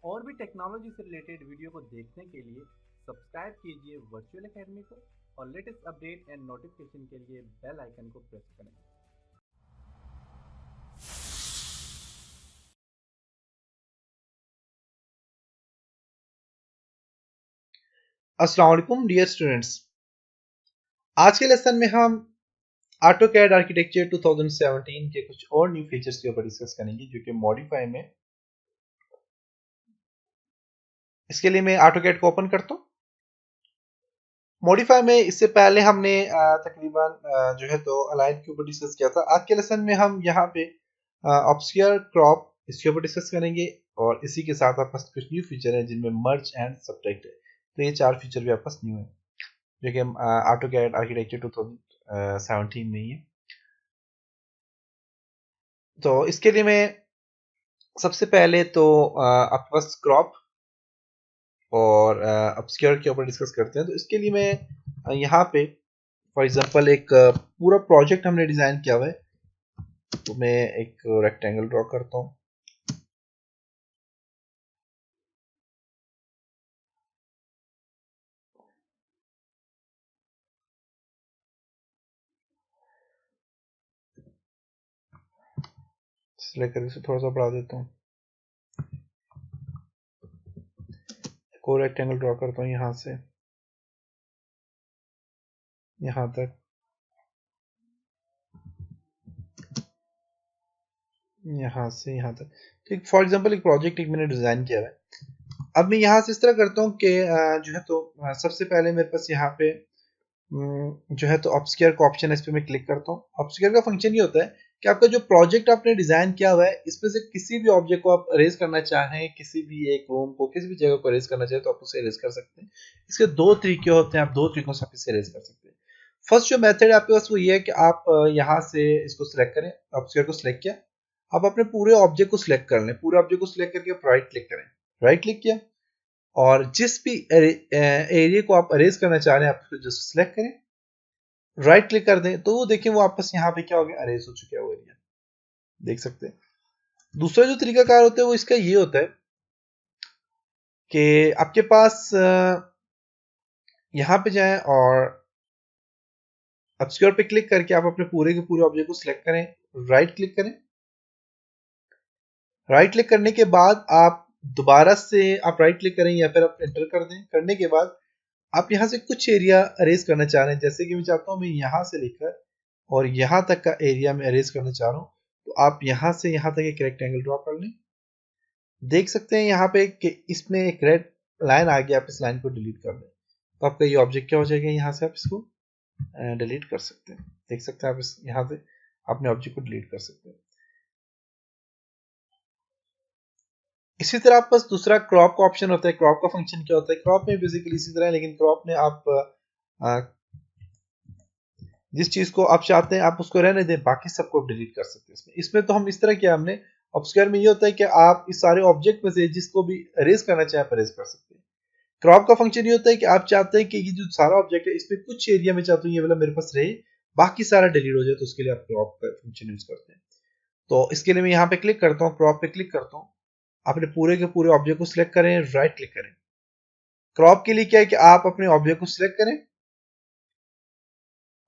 और भी टेक्नोलॉजी से रिलेटेड वीडियो को देखने के लिए सब्सक्राइब कीजिए वर्चुअल एकेडमी को और लेटेस्ट अपडेट एंड नोटिफिकेशन के लिए बेल आइकन को प्रेस करें। अस्सलाम वालेकुम डियर स्टूडेंट्स। आज के लेसन में हम ऑटोकैड आर्किटेक्चर 2017 के कुछ और न्यू फीचर्स के ऊपर डिस्कस करेंगे जो कि मॉडिफाई में। इसके लिए मैं ऑटोकैड को ओपन करता हूँ। मॉडिफाई में इससे पहले हमने तकरीबन जो है तो अलाइन के ऊपर डिस्कस किया था। आज के लेसन में हम यहाँ पे ऑब्स्क्योर क्रॉप इसके ऊपर डिस्कस करेंगे और इसी के साथ आपके पास कुछ न्यू फीचर है जिनमें मर्ज एंड सब्ट्रैक्ट है। तो ये 4 फीचर भी आपके पास न्यू है जो कि हम ऑटोकैड आर्किटेक्चर 2017 में ही है। तो इसके लिए मैं सबसे पहले तो आपके पास क्रॉप और अपस्क्योर के ऊपर डिस्कस करते हैं। तो इसके लिए मैं यहाँ पे फॉर एग्जांपल एक पूरा प्रोजेक्ट हमने डिजाइन किया हुआ है। तो मैं एक रेक्टेंगल ड्रॉ करता हूँ। सिलेक्ट करके इसे थोड़ा सा बढ़ा देता हूँ। एक और रेक्टेंगल ड्रॉ करता हूँ यहाँ से यहाँ तक, यहाँ से यहाँ तक। ठीक, फॉर एग्जांपल एक प्रोजेक्ट एक मैंने डिजाइन किया है। अब मैं यहाँ से इस तरह करता हूँ कि जो है तो सबसे पहले मेरे पास यहाँ पे जो है तो ऑब्स्क्योर का ऑप्शन है, इस पे मैं क्लिक करता हूँ। ऑब्स्क्योर का फंक्शन ये होता है कि आपका जो प्रोजेक्ट आपने डिजाइन किया हुआ है इसमें से किसी भी ऑब्जेक्ट को आप अरेज करना चाहें, किसी भी एक रूम को किसी भी जगह को अरेज करना चाहें तो आप उसे अरेज कर सकते हैं। इसके दो तरीके होते हैं, आप दो तरीकों से आप इसे अरेज कर सकते हैं। फर्स्ट जो मेथड है आपके पास वो ये है कि आप यहाँ से इसको सिलेक्ट करें, ऑब्स्क्योर को सिलेक्ट किया, आप अपने पूरे ऑब्जेक्ट को सिलेक्ट कर लें। पूरे ऑब्जेक्ट को सिलेक्ट करके आप राइट क्लिक करें, राइट क्लिक किया और जिस भी एरिया को आप अरेज करना चाह रहे हैं आप उसको जस्ट सिलेक्ट करें, राइट क्लिक कर दें तो वो देखिए वो आपस यहाँ पे क्या हो गया, अरेज हो चुका है वो एरिया, देख सकते हैं। दूसरा जो तरीकाकार होता है वो इसका ये होता है कि आपके पास यहाँ पे जाएं और ऑब्स्क्योर पे क्लिक करके आप अपने पूरे के पूरे ऑब्जेक्ट को सिलेक्ट करें, राइट क्लिक करें। राइट क्लिक करने के बाद आप दोबारा से आप राइट क्लिक करें या फिर आप एंटर कर दें। करने के बाद आप यहाँ से कुछ एरिया अरेज करना चाह रहे हैं, जैसे कि मैं चाहता हूँ मैं यहाँ से लेकर और यहाँ तक का एरिया में अरेज करना चाह रहा हूँ। तो आप यहाँ से यहाँ तक एक रेक्टेंगल ड्रॉ कर लें। देख सकते हैं यहाँ पे कि इसमें एक रेड लाइन आ गया, आप इस लाइन को डिलीट कर दें तो आपका ये ऑब्जेक्ट क्या हो जाएगा, यहाँ से आप इसको डिलीट कर सकते हैं। देख सकते हैं आप इस यहाँ से अपने ऑब्जेक्ट को डिलीट कर सकते हैं। इसी तरह आप पास दूसरा क्रॉप का ऑप्शन होता है। क्रॉप का फंक्शन क्या होता है, क्रॉप में बेसिकली इसी तरह है, लेकिन क्रॉप में आप जिस चीज को आप चाहते हैं आप उसको रहने दें, बाकी सबको आप डिलीट कर सकते हैं। इसमें तो हम इस तरह किया हमने। ऑब्स्क्योर में ये होता है कि आप इस सारे ऑब्जेक्ट में से जिसको भी अरेज करना चाहें आप अरेज कर सकते हैं। क्रॉप का फंक्शन ये होता है कि आप चाहते हैं कि ये जो सारा ऑब्जेक्ट है इसमें कुछ एरिया में चाहते हैं ये वाला मेरे पास रहे, बाकी सारा डिलीट हो जाए, तो उसके लिए आप क्रॉप का फंक्शन यूज करते हैं। तो इसके लिए मैं यहाँ पे क्लिक करता हूँ, क्रॉप पे क्लिक करता हूँ, अपने पूरे के पूरे ऑब्जेक्ट को सिलेक्ट करें, राइट क्लिक करें। क्रॉप के लिए क्या है कि आप अपने ऑब्जेक्ट को सिलेक्ट करें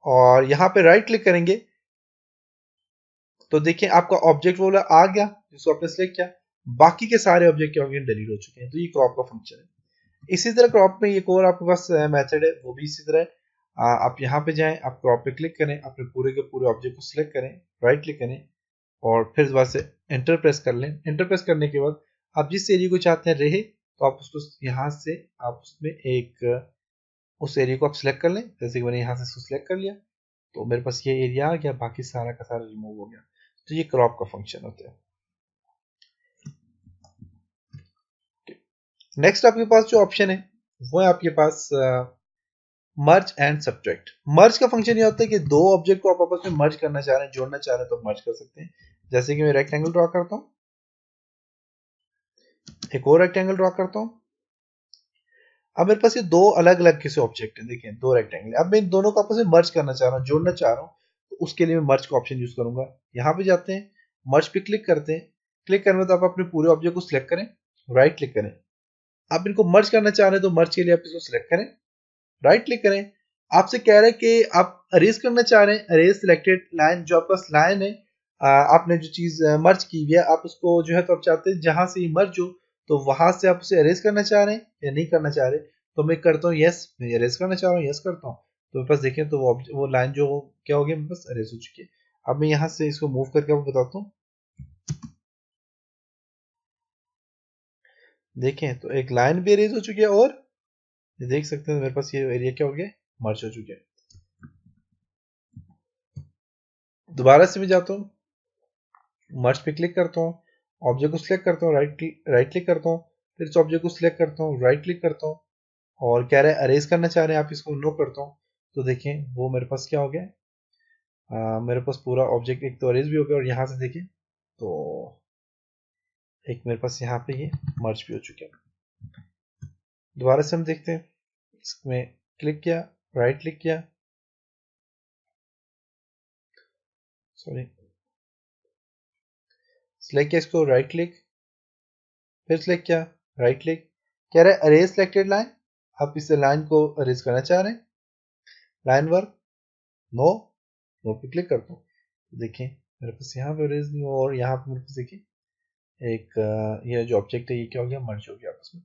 और यहाँ पे राइट क्लिक करेंगे तो देखिए आपका ऑब्जेक्ट वो आ गया जिसको आपने सिलेक्ट किया, बाकी के सारे ऑब्जेक्ट क्या हो गए, डिलीट हो चुके हैं। तो ये क्रॉप का फंक्शन है। इसी तरह क्रॉप में एक और आपके पास मेथड है, वो भी इसी तरह है। आप यहाँ पे जाएं, आप क्रॉप पे क्लिक करें, अपने पूरे के पूरे ऑब्जेक्ट को सिलेक्ट करें, राइट क्लिक करें और फिर दोबारा से एंटर प्रेस कर लें। एंटर प्रेस करने के बाद आप जिस एरिया को चाहते हैं रहे तो आप उसको यहाँ से आप उसमें एक उस एरिया को आप सिलेक्ट कर लें। जैसे कि मैंने यहाँ से इसको सिलेक्ट कर लिया तो मेरे पास ये एरिया आ गया, बाकी सारा का सारा रिमूव हो गया। तो ये क्रॉप का फंक्शन होता है। नेक्स्ट आपके पास जो ऑप्शन है वो है आपके पास मर्ज एंड सब्ट्रैक्ट। मर्ज का फंक्शन ये होता है कि दो ऑब्जेक्ट को आप आपस में मर्ज करना चाह रहे हैं, जोड़ना चाह रहे हैं तो मर्ज कर सकते हैं। जैसे कि मैं रेक्टेंगल ड्रॉ करता हूँ, एक और रेक्टेंगल ड्रॉ करता हूँ। अब मेरे पास ये दो अलग अलग किसी ऑब्जेक्ट है, देखिए दो रेक्टेंगल। अब मैं इन दोनों को आपस में मर्ज करना चाह रहा हूँ, जोड़ना चाह रहा हूँ, तो उसके लिए मैं मर्ज का ऑप्शन यूज करूंगा। यहाँ पे जाते हैं, मर्ज पे क्लिक करते हैं। क्लिक करने में तो आप अपने पूरे ऑब्जेक्ट को सिलेक्ट करें, राइट क्लिक करें। आप इनको मर्ज करना चाह रहे हैं तो मर्ज के लिए आप इसको सिलेक्ट करें, राइट क्लिक करें। आपसे कह रहे हैं कि आप अरेज करना चाह रहे हैं, अरेज सिलेक्टेड लाइन, जो आपका लाइन है, आपने जो चीज मर्ज की हुई है आप उसको जो है तो आप चाहते हैं जहां से मर्ज हो तो वहां से आप उसे अरेज करना चाह रहे हैं या नहीं करना चाह रहे। तो मैं करता हूँ यस, मैं अरेज करना चाह रहा हूँ, यस करता हूँ। तो मेरे पास देखें तो वो लाइन जो क्या हो गया, मेरे पास अरेज हो चुकी है। अब मैं यहाँ से इसको मूव करके आपको बताता हूँ। देखें तो एक लाइन भी अरेज हो चुकी है और ये देख सकते हैं मेरे पास ये एरिया क्या हो गया, मर्ज हो चुके हैं। दोबारा से मैं जाता हूँ, मर्ज पे क्लिक करता हूँ, ऑब्जेक्ट को सिलेक्ट करता हूँ, राइट क्लिक करता हूँ, फिर इस ऑब्जेक्ट को सिलेक्ट करता हूँ, राइट क्लिक करता हूँ और कह रहा है अरेज करना चाह रहे हैं आप, इसको नो करता हूँ। तो देखें वो मेरे पास क्या हो गया, मेरे पास पूरा ऑब्जेक्ट एक तो अरेज भी हो गया और यहाँ से देखें तो एक मेरे पास यहाँ पे ये मर्ज भी हो चुके हैं। दोबारा से हम देखते हैं, इसमें क्लिक किया, राइट क्लिक किया, सॉरी सिलेक्ट किया इसको, राइट क्लिक, फिर सिलेक्ट किया, राइट क्लिक, कह रहा है अरेज सिलेक्टेड लाइन। आप इस लाइन को अरेज करना चाह रहे हैं, लाइन वर्क, नो, नो पे क्लिक करता हूँ। तो देखिए मेरे पास यहाँ पे अरेज नहीं हो और यहाँ पे मेरे पास देखिए एक ये जो ऑब्जेक्ट है ये क्या हो गया, मर्ज हो गया आपस में।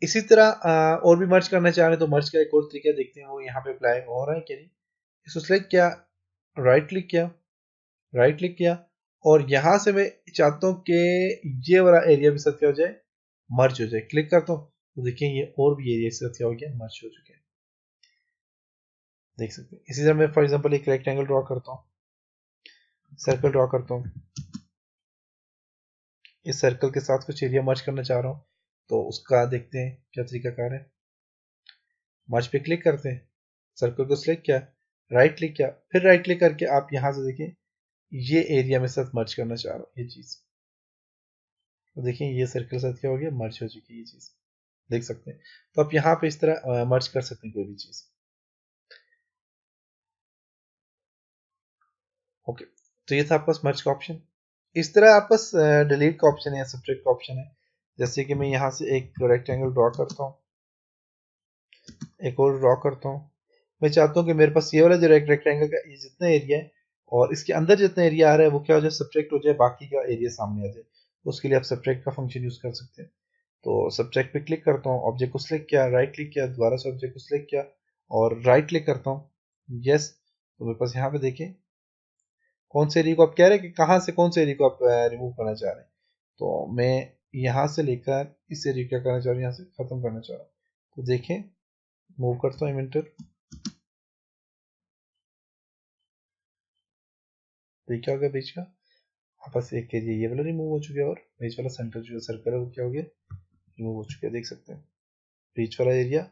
इसी तरह और भी मर्ज करना चाह रहे हैं तो मर्ज का एक और तरीका देखते हैं वो यहाँ पे अप्लाई हो रहा है कि नहीं। इसको सिलेक्ट किया, राइट क्लिक किया, राइट क्लिक किया और यहाँ से मैं चाहता हूँ कि ये वाला एरिया भी साथ क्या हो जाए, मर्ज हो जाए। क्लिक करता हूँ तो देखिए ये और भी एरिया साथ क्या हो गया, मर्ज हो चुके हैं, देख सकते हैं। इसी तरह मैं फॉर एग्जांपल एक रेक्टेंगल ड्रॉ करता हूँ, सर्कल ड्रॉ करता हूँ, इस सर्कल के साथ कुछ एरिया मर्ज करना चाह रहा हूँ तो उसका देखते हैं क्या तरीका कार है। मर्ज पे क्लिक करते हैं, सर्कल को सिलेक्ट किया, राइट क्लिक किया, फिर राइट क्लिक करके आप यहाँ से देखिए ये एरिया में साथ मर्ज करना चाह रहा हूँ ये चीज। तो देखिए ये सर्कल साथ क्या हो गया, मर्ज हो चुकी है ये चीज, देख सकते हैं। तो आप यहाँ पे इस तरह मर्ज कर सकते हैं कोई भी चीज। ओके, तो ये था आपके पास मर्ज का ऑप्शन। इस तरह आपके पास डिलीट का ऑप्शन है या सब्ट्रैक्ट का ऑप्शन है। जैसे कि मैं यहाँ से एक रेक्टेंगल ड्रॉ करता हूँ, एक और ड्रॉ करता हूँ। मैं चाहता हूँ कि मेरे पास ये वाला जो रेक्टेंगल का ये जितना एरिया है और इसके अंदर जितना एरिया आ रहा है वो क्या हो जाए, सब्ट्रैक्ट हो जाए, बाकी का एरिया सामने आ जाए। उसके लिए आप सब्ट्रैक्ट का फंक्शन यूज कर सकते हैं। तो सब्ट्रैक्ट पे क्लिक करता हूँ, ऑब्जेक्ट को सिलेक्ट किया, राइट क्लिक किया, दोबारा से ऑब्जेक्ट को सिलेक्ट किया और राइट क्लिक करता हूँ, यस। तो मेरे पास यहाँ पे देखिए कौन से एरिया को आप कह रहे हैं कि कहाँ से कौन से एरिया को आप रिमूव करना चाह रहे हैं। तो मैं यहाँ से लेकर इस एरिया क्या करना चाह रहा हूँ, यहाँ से खत्म करना चाह रहा हूँ। तो देखें मूव करता हूँ इवेंटर, तो ये क्या हो गया बीच का, आपस एक एरिया ये वाला रिमूव हो चुका है और बीच वाला सेंटर जो सर्कल है वो क्या हो गया, रिमूव हो चुका है, देख सकते हैं। बीच वाला एरिया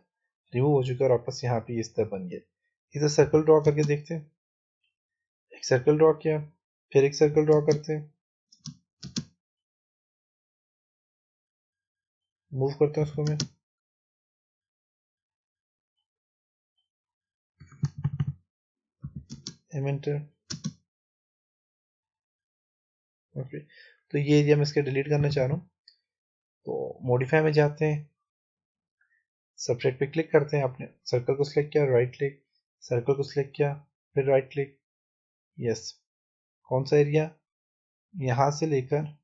रिमूव हो चुका है और आपस यहाँ पे इस तरह बन गया। इधर सर्कल ड्रॉ करके देखते हैं, एक सर्कल ड्रॉ किया, फिर एक सर्कल ड्रॉ करते हैं, मूव करते हैं उसको मैं, एमेंटर, ओके। तो ये एरिया मैं इसके डिलीट करना चाह रहा हूँ। तो मॉडिफाई में जाते हैं, सब्ट्रैक्ट पे क्लिक करते हैं, आपने सर्कल को सिलेक्ट किया, राइट क्लिक, सर्कल को सिलेक्ट किया, फिर राइट क्लिक, यस। कौन सा एरिया, यहाँ से लेकर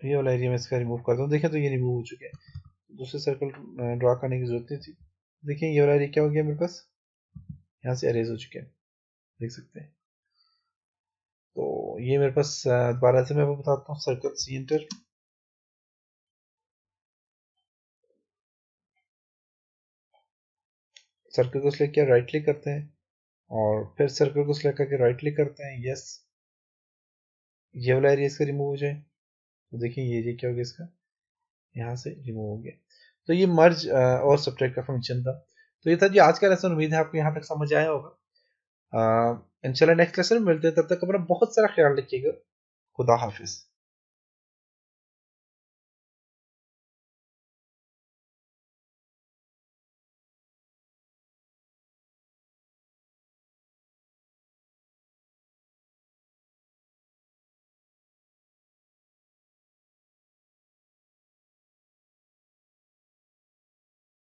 ये वाला एरिया में इसका रिमूव करता हूँ। देखें तो ये रिमूव हो चुके हैं, दूसरे सर्कल ड्रॉ करने की जरूरत नहीं थी। देखिए ये वाला एरिया क्या हो गया मेरे पास, यहाँ से अरेज हो चुके हैं, देख सकते हैं। तो ये मेरे पास दोबारा से मैं आपको बताता हूँ, सर्कल सी एंटर, सर्कल को सिलेक्ट किया, राइट क्लिक करते हैं और फिर सर्कल को सिलेक्ट करके राइट क्लिक करते हैं, यस। ये वाला एरिया इसका रिमूव हो जाए तो देखिए ये एरिया क्या हो गया इसका, यहाँ से रिमूव हो गया। तो ये मर्ज और सब्ट्रैक्ट का फंक्शन था। तो ये था जी आज का लेसन, उम्मीद है आपको यहाँ तक समझ आया होगा। इंशाल्लाह नेक्स्ट लेसन में मिलते हैं, तब तक अपना बहुत सारा ख्याल रखिएगा। खुदा हाफिज।